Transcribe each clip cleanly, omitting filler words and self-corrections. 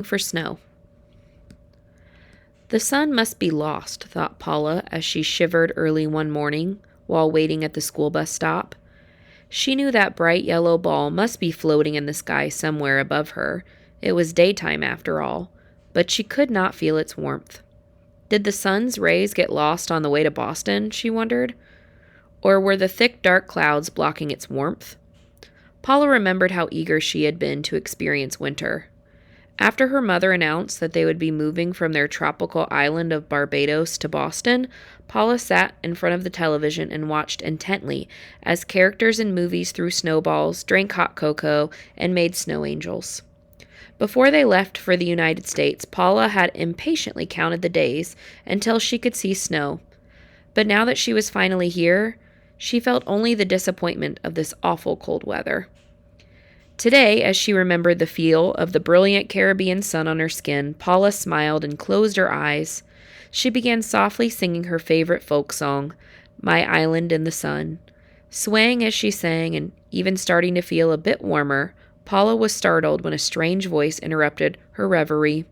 for snow. The sun must be lost, thought Paula as she shivered early one morning while waiting at the school bus stop. She knew that bright yellow ball must be floating in the sky somewhere above her. It was daytime after all, but she could not feel its warmth. Did the sun's rays get lost on the way to Boston, she wondered? Or were the thick dark clouds blocking its warmth? Paula remembered how eager she had been to experience winter. After her mother announced that they would be moving from their tropical island of Barbados to Boston, Paula sat in front of the television and watched intently as characters in movies threw snowballs, drank hot cocoa, and made snow angels. Before they left for the United States, Paula had impatiently counted the days until she could see snow. But now that she was finally here, she felt only the disappointment of this awful cold weather. Today, as she remembered the feel of the brilliant Caribbean sun on her skin, Paula smiled and closed her eyes. She began softly singing her favorite folk song, My Island in the Sun. Swaying as she sang and even starting to feel a bit warmer, Paula was startled when a strange voice interrupted her reverie.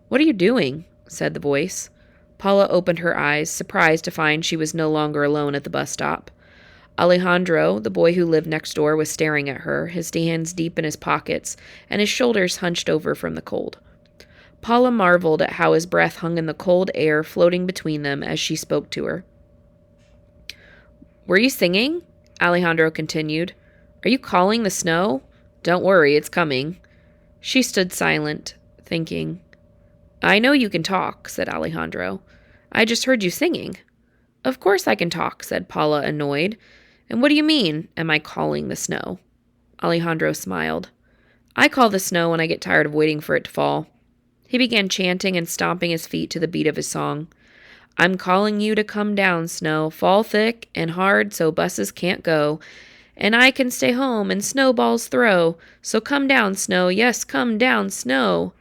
"What are you doing?" said the voice. Paula opened her eyes, surprised to find she was no longer alone at the bus stop. Alejandro, the boy who lived next door, was staring at her, his hands deep in his pockets and his shoulders hunched over from the cold. Paula marveled at how his breath hung in the cold air floating between them as she spoke to her. "Were you singing?" Alejandro continued. "Are you calling the snow? Don't worry, it's coming." She stood silent, thinking. "I know you can talk," said Alejandro. "I just heard you singing." "Of course I can talk," said Paula, annoyed. "And what do you mean, am I calling the snow?" Alejandro smiled. "I call the snow when I get tired of waiting for it to fall." He began chanting and stomping his feet to the beat of his song. "I'm calling you to come down, snow. Fall thick and hard so buses can't go. And I can stay home and snowballs throw. So come down, snow. Yes, come down, snow."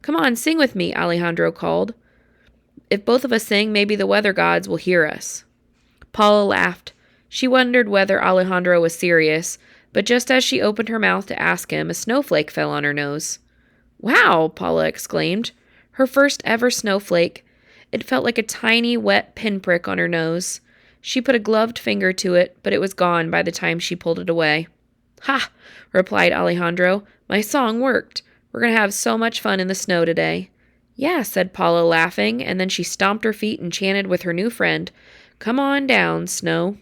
"Come on, sing with me," Alejandro called. "If both of us sing, maybe the weather gods will hear us." Paula laughed. She wondered whether Alejandro was serious, but just as she opened her mouth to ask him, a snowflake fell on her nose. "Wow!" Paula exclaimed. Her first ever snowflake. It felt like a tiny, wet pinprick on her nose. She put a gloved finger to it, but it was gone by the time she pulled it away. "Ha!" replied Alejandro. "My song worked. We're going to have so much fun in the snow today." "Yeah," said Paula, laughing, and then she stomped her feet and chanted with her new friend, "Come on down, snow."